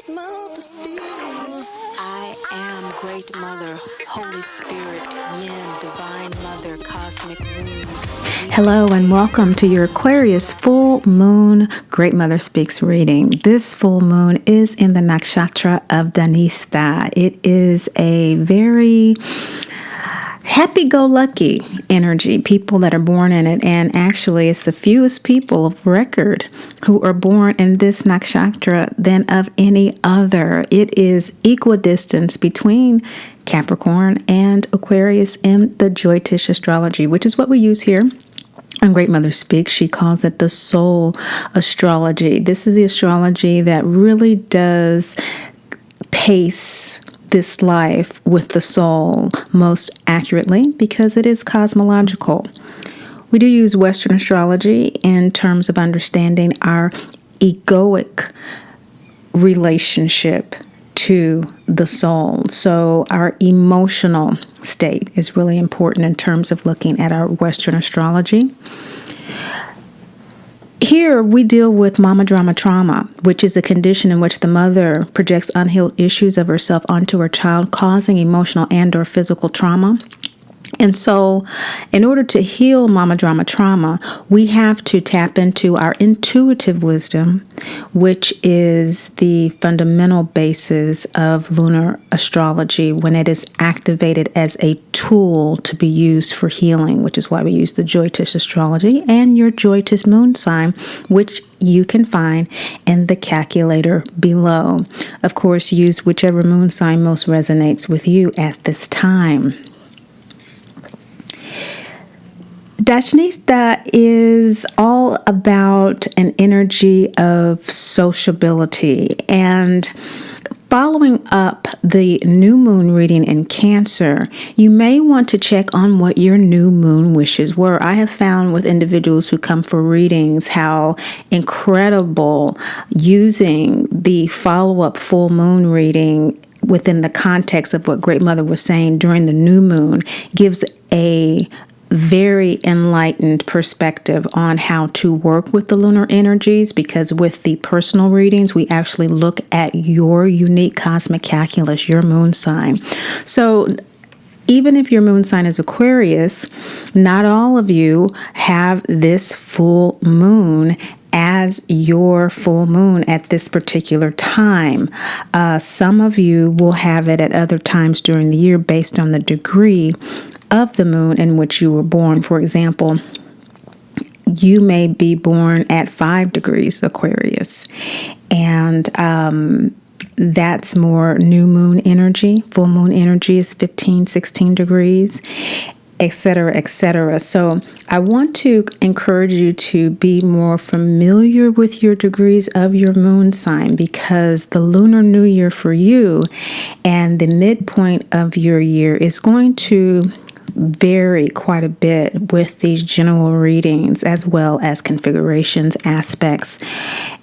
Great Mother speaks. I am Great Mother, Holy Spirit, Yin, Divine Mother, Cosmic Moon. Hello and welcome to your Aquarius Full Moon Great Mother Speaks reading. This full moon is in the nakshatra of Dhanista. It is a very happy-go-lucky energy, people that are born in it, and actually it's the fewest people of record who are born in this nakshatra than of any other. It is equidistance between Capricorn and Aquarius in the Jyotish astrology, which is what we use here on Great Mother Speaks. She calls it the soul astrology. This is the astrology that really does pace this life with the soul most accurately because it is cosmological. We do use Western astrology in terms of understanding our egoic relationship to the soul. So our emotional state is really important in terms of looking at our Western astrology. Here we deal with mama drama trauma, which is a condition in which the mother projects unhealed issues of herself onto her child, causing emotional and or physical trauma. And so in order to heal mama drama trauma, we have to tap into our intuitive wisdom, which is the fundamental basis of lunar astrology when it is activated as a tool to be used for healing, which is why we use the Jyotish astrology and your Jyotish moon sign, which you can find in the calculator below. Of course, use whichever moon sign most resonates with you at this time. Detachment is all about an energy of sociability, and following up the new moon reading in Cancer, you may want to check on what your new moon wishes were. I have found with individuals who come for readings how incredible using the follow-up full moon reading within the context of what Great Mother was saying during the new moon gives a very enlightened perspective on how to work with the lunar energies, because with the personal readings, we actually look at your unique cosmic calculus, your moon sign. So even if your moon sign is Aquarius, not all of you have this full moon as your full moon at this particular time. Some of you will have it at other times during the year based on the degree of the moon in which you were born. For example, you may be born at 5 degrees Aquarius, and that's more new moon energy. Full moon energy is 15, 16 degrees, etc., etc. So I want to encourage you to be more familiar with your degrees of your moon sign, because the Lunar New Year for you and the midpoint of your year is going to vary quite a bit with these general readings, as well as configurations, aspects,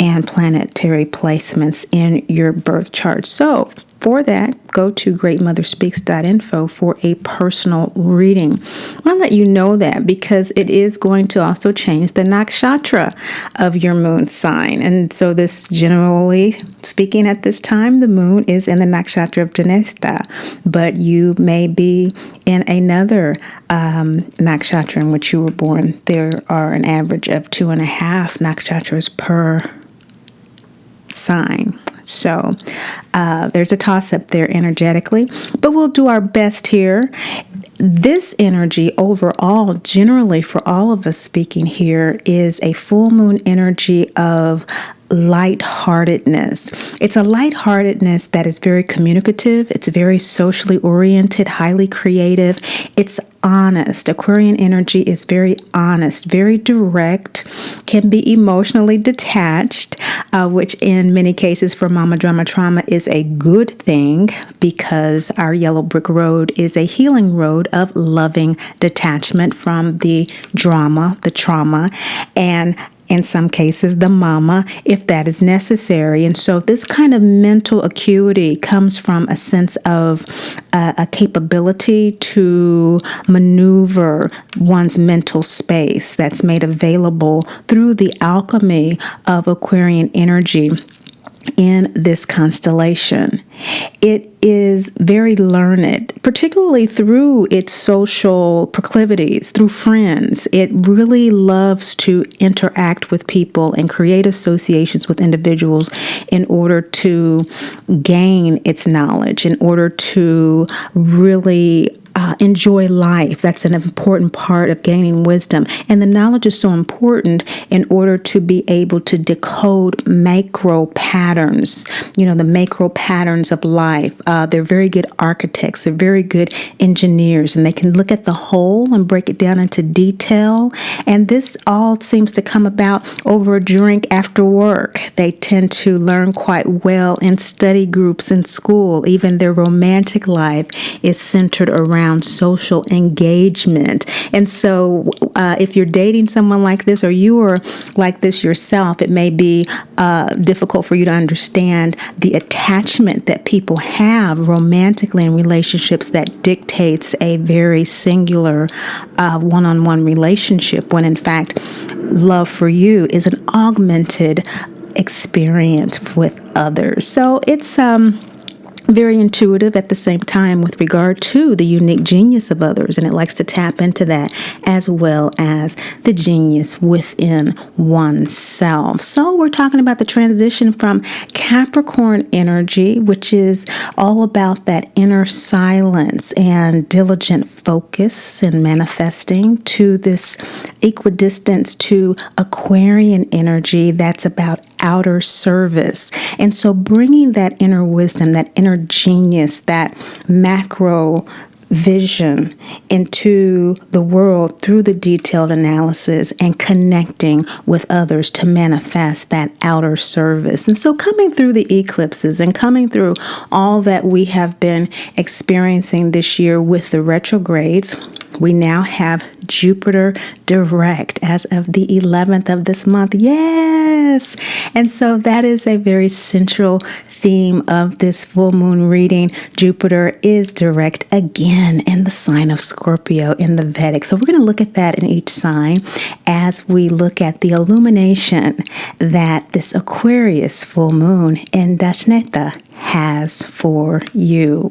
and planetary placements in your birth chart. So for that, go to greatmotherspeaks.info for a personal reading. I want to let you know that because it is going to also change the nakshatra of your moon sign. And so this, generally speaking, at this time, the moon is in the nakshatra of Dhanista, but you may be in another nakshatra in which you were born. There are an average of 2.5 nakshatras per sign. So there's a toss-up there energetically, but we'll do our best here. This energy overall, generally for all of us speaking here, is a full moon energy of lightheartedness. It's a lightheartedness that is very communicative. It's very socially oriented, highly creative. It's honest. Aquarian energy is very honest, very direct, can be emotionally detached, which in many cases for mama drama trauma is a good thing, because our yellow brick road is a healing road of loving detachment from the drama, the trauma, and in some cases, the mama, if that is necessary. And so this kind of mental acuity comes from a sense of a capability to maneuver one's mental space that's made available through the alchemy of Aquarian energy. in this constellation. It is very learned, particularly through its social proclivities, through friends. It really loves to interact with people and create associations with individuals in order to gain its knowledge, in order to really enjoy life. That's an important part of gaining wisdom. And the knowledge is so important in order to be able to decode macro patterns, the macro patterns of life. They're very good architects. They're very good engineers, and they can look at the whole and break it down into detail. And this all seems to come about over a drink after work. They tend to learn quite well in study groups in school. Even their romantic life is centered around social engagement. And so if you're dating someone like this, or you are like this yourself, it may be difficult for you to understand the attachment that people have romantically in relationships that dictates a very singular one-on-one relationship, when in fact love for you is an augmented experience with others. So it's very intuitive at the same time with regard to the unique genius of others, and it likes to tap into that as well as the genius within oneself. So we're talking about the transition from Capricorn energy, which is all about that inner silence and diligent focus and manifesting, to this equidistance to Aquarian energy that's about outer service. And so bringing that inner wisdom, that inner genius, that macro vision into the world through the detailed analysis and connecting with others to manifest that outer service. And so coming through the eclipses and coming through all that we have been experiencing this year with the retrogrades, we now have Jupiter direct as of the 11th of this month. Yes! And so that is a very central theme of this full moon reading. Jupiter is direct again in the sign of Scorpio in the Vedic. So we're going to look at that in each sign as we look at the illumination that this Aquarius full moon in Detachment has for you.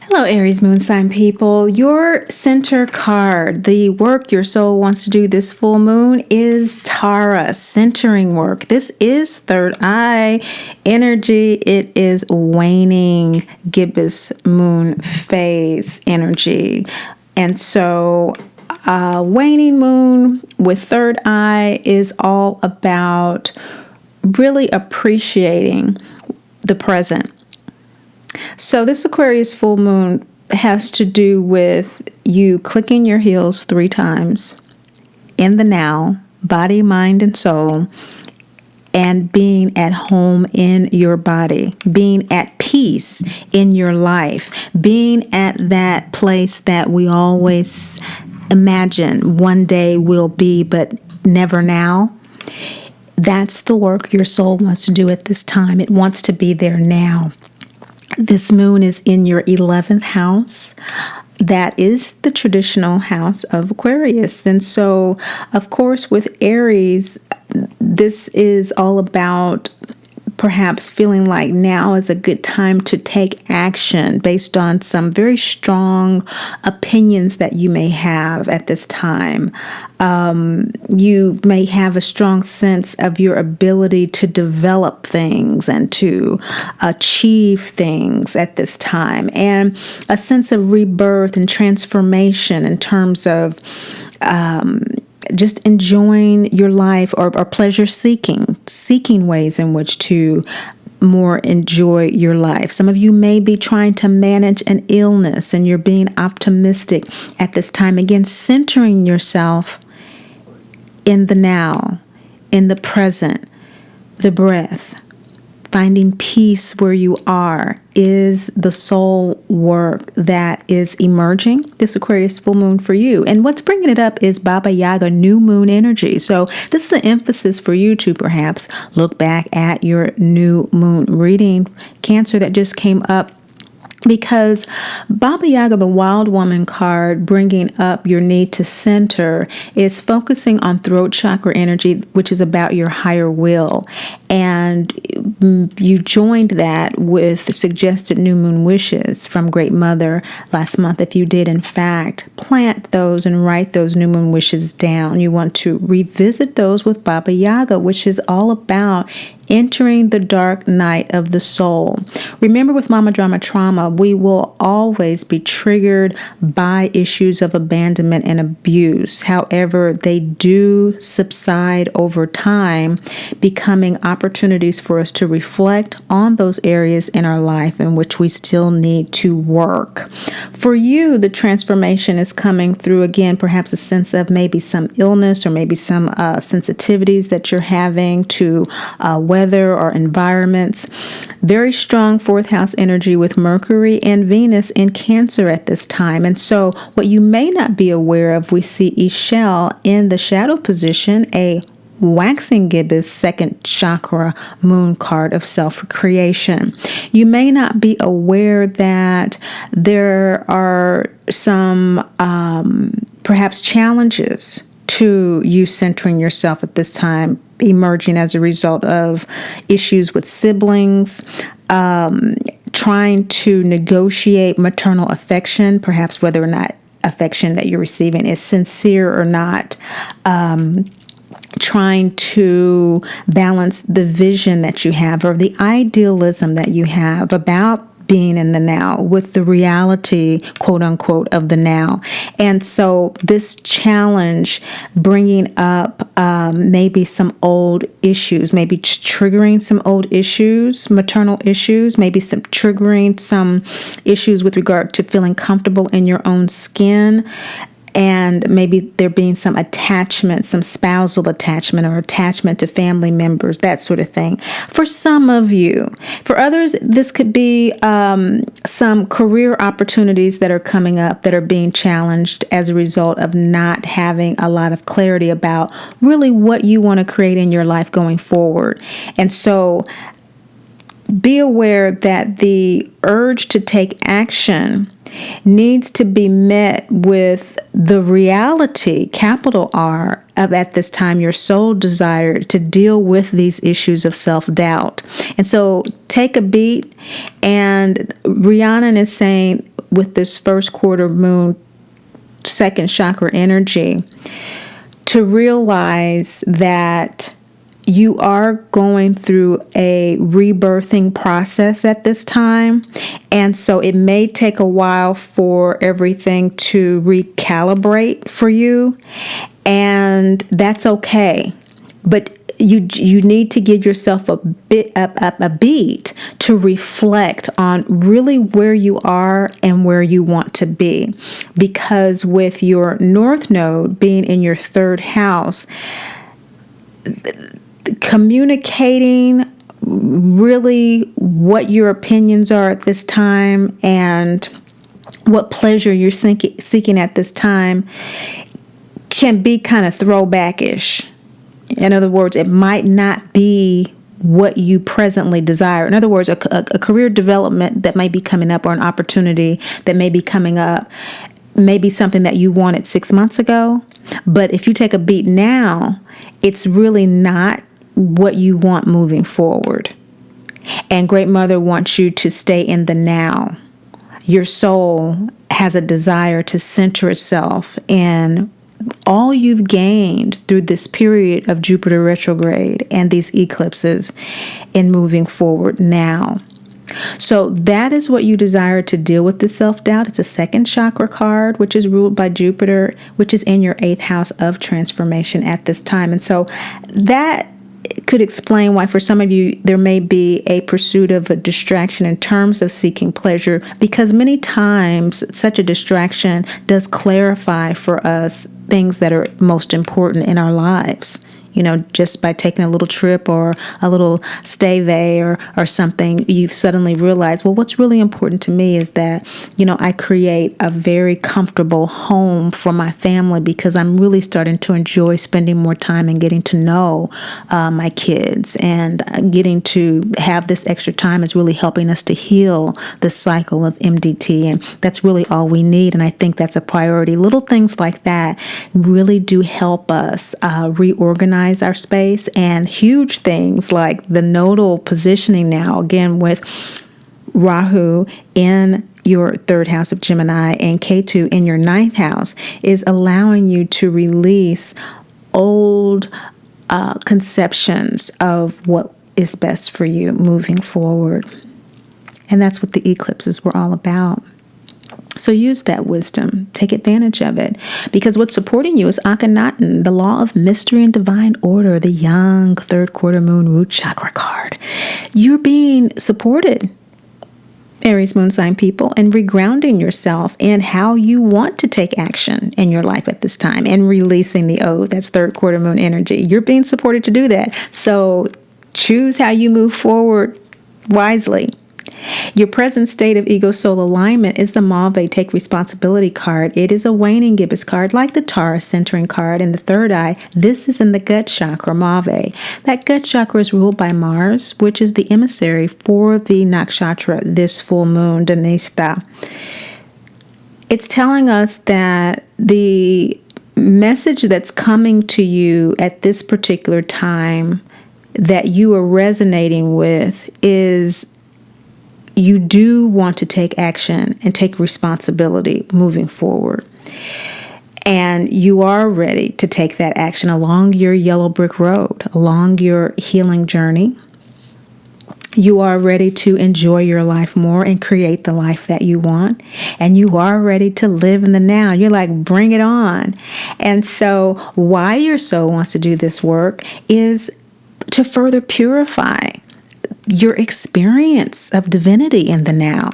Hello, Aries moon sign people. Your center card, the work your soul wants to do this full moon, is Tara, centering work. This is third eye energy. It is waning gibbous moon phase energy. And so waning moon with third eye is all about really appreciating the present. So this Aquarius full moon has to do with you clicking your heels 3 times in the now, body, mind, and soul, and being at home in your body, being at peace in your life, being at that place that we always imagine one day will be, but never now. That's the work your soul wants to do at this time. It wants to be there now. This moon is in your 11th house. That is the traditional house of Aquarius. And so, of course, with Aries, this is all about perhaps feeling like now is a good time to take action based on some very strong opinions that you may have at this time. You may have a strong sense of your ability to develop things and to achieve things at this time, and a sense of rebirth and transformation in terms of just enjoying your life, or pleasure seeking ways in which to more enjoy your life. Some of you may be trying to manage an illness, and you're being optimistic at this time. Again, centering yourself in the now, in the present, the breath. Finding peace where you are is the soul work that is emerging this Aquarius full moon for you. And what's bringing it up is Baba Yaga new moon energy. So this is an emphasis for you to perhaps look back at your new moon reading, Cancer, that just came up Because Baba Yaga, the Wild Woman card, bringing up your need to center, is focusing on throat chakra energy, which is about your higher will. And you joined that with suggested new moon wishes from Great Mother last month. If you did, in fact, plant those and write those new moon wishes down, you want to revisit those with Baba Yaga, which is all about entering the dark night of the soul. Remember, with Mama Drama Trauma, we will always be triggered by issues of abandonment and abuse. However, they do subside over time, becoming opportunities for us to reflect on those areas in our life in which we still need to work. For you, the transformation is coming through, again, perhaps a sense of maybe some illness or maybe some sensitivities that you're having to weather or environments. Very strong fourth house energy with Mercury and Venus in Cancer at this time. And so what you may not be aware of, we see Ishel in the shadow position, a waxing gibbous second chakra moon card of self-creation. You may not be aware that there are some perhaps challenges to you centering yourself at this time, emerging as a result of issues with siblings, trying to negotiate maternal affection, perhaps whether or not affection that you're receiving is sincere or not, trying to balance the vision that you have or the idealism that you have about being in the now with the reality, quote unquote, of the now. And so this challenge bringing up maybe some old issues, maybe triggering some old issues, maternal issues, maybe some triggering some issues with regard to feeling comfortable in your own skin. And maybe there being some attachment, some spousal attachment or attachment to family members, that sort of thing. For some of you. For others, this could be some career opportunities that are coming up that are being challenged as a result of not having a lot of clarity about really what you want to create in your life going forward. And so be aware that the urge to take action needs to be met with the reality, capital R, of at this time your soul desire to deal with these issues of self-doubt. And so take a beat, and Rhiannon is saying with this first quarter moon, second chakra energy, to realize that you are going through a rebirthing process at this time. And so it may take a while for everything to recalibrate for you. And that's okay. But you need to give yourself a beat to reflect on really where you are and where you want to be. Because with your North Node being in your third house, communicating really what your opinions are at this time and what pleasure you're seeking at this time can be kind of throwbackish. In other words, it might not be what you presently desire. In other words, a career development that may be coming up or an opportunity that may be coming up may be something that you wanted 6 months ago. But if you take a beat now, it's really not what you want moving forward. And Great Mother wants you to stay in the now. Your soul has a desire to center itself in all you've gained through this period of Jupiter retrograde and these eclipses in moving forward now. So that is what you desire to deal with, the self-doubt. It's a second chakra card, which is ruled by Jupiter, which is in your 8th house of transformation at this time. And so that could explain why for some of you there may be a pursuit of a distraction in terms of seeking pleasure, because many times such a distraction does clarify for us things that are most important in our lives. just by taking a little trip or a little stay or something, you've suddenly realized, well, what's really important to me is that, I create a very comfortable home for my family, because I'm really starting to enjoy spending more time and getting to know my kids, and getting to have this extra time is really helping us to heal the cycle of MDT. And that's really all we need. And I think that's a priority. Little things like that really do help us reorganize our space, and huge things like the nodal positioning now, again, with Rahu in your third house of Gemini and Ketu in your ninth house, is allowing you to release old conceptions of what is best for you moving forward. And that's what the eclipses were all about. So use that wisdom. Take advantage of it. Because what's supporting you is Akhenaten, the law of mystery and divine order, the young third quarter moon root chakra card. You're being supported, Aries moon sign people, and regrounding yourself in how you want to take action in your life at this time, and releasing the O. That's third quarter moon energy. You're being supported to do that. So choose how you move forward wisely. Your present state of ego soul alignment is the Mauve Take Responsibility card. It is a waning gibbous card, like the Taurus centering card in the third eye. This is in the gut chakra, Mauve. That gut chakra is ruled by Mars, which is the emissary for the nakshatra, this full moon, Dhanista. It's telling us that the message that's coming to you at this particular time that you are resonating with is you do want to take action and take responsibility moving forward. And you are ready to take that action along your yellow brick road, along your healing journey. You are ready to enjoy your life more and create the life that you want. And you are ready to live in the now. You're like, bring it on. And so why your soul wants to do this work is to further purify your experience of divinity in the now.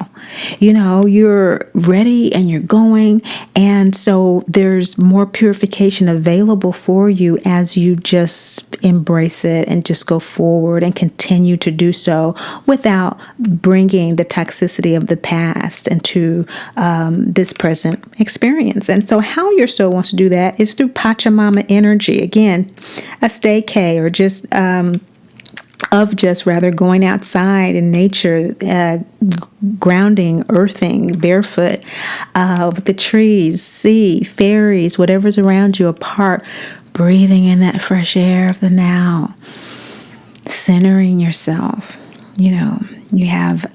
You're ready and you're going. And so there's more purification available for you as you just embrace it and just go forward and continue to do so without bringing the toxicity of the past into this present experience. And so how your soul wants to do that is through Pachamama energy. Again, a staycay, or just going outside in nature, grounding, earthing, barefoot, with the trees, sea, fairies, whatever's around you, apart, breathing in that fresh air of the now, centering yourself. You have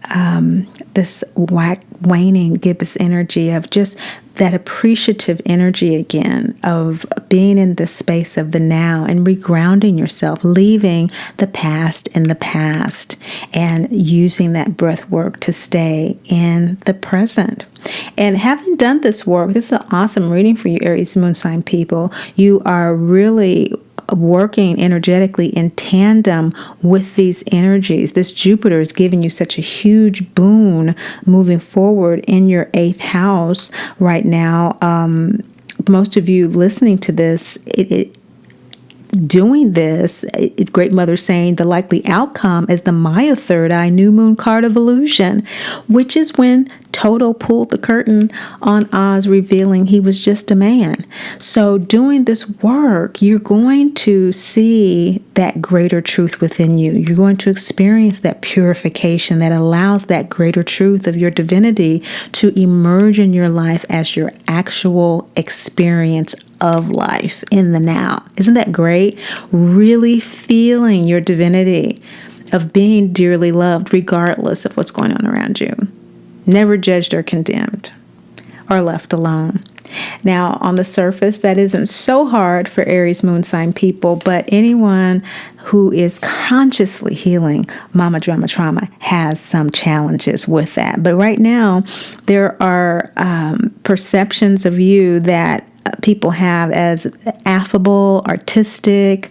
this waning gibbous energy of just that appreciative energy again of being in the space of the now and regrounding yourself, leaving the past in the past, and using that breath work to stay in the present. And having done this work, this is an awesome reading for you, Aries moon sign people. You are really working energetically in tandem with these energies. This Jupiter is giving you such a huge boon moving forward in your 8th house right now. Most of you listening to this, doing this, Great Mother saying the likely outcome is the Maya third eye new moon card of illusion, which is when Toto pulled the curtain on Oz, revealing he was just a man. So doing this work, you're going to see that greater truth within you. You're going to experience that purification that allows that greater truth of your divinity to emerge in your life as your actual experience of life in the now. Isn't that great? Really feeling your divinity of being dearly loved regardless of what's going on around you. Never judged or condemned or left alone. Now, on the surface, that isn't so hard for Aries moon sign people, but anyone who is consciously healing mama drama trauma has some challenges with that. But right now, there are perceptions of you that people have as affable, artistic,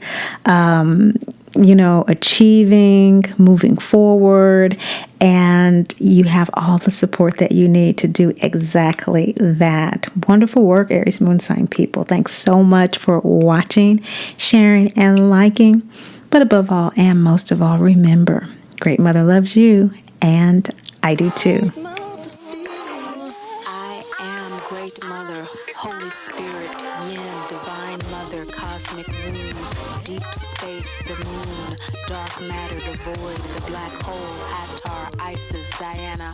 achieving, moving forward. and you have all the support that you need to do exactly that. Wonderful work, Aries moon sign people. Thanks so much for watching, sharing, and liking. But above all and most of all, remember, Great Mother loves you, and I do too. I am Great Mother, Holy Spirit, Yin, Divine Mother, Cosmic Moon, Deep Space, the Moon, Dark Matter, the Void, the Black Hole, Atar, Isis, Diana,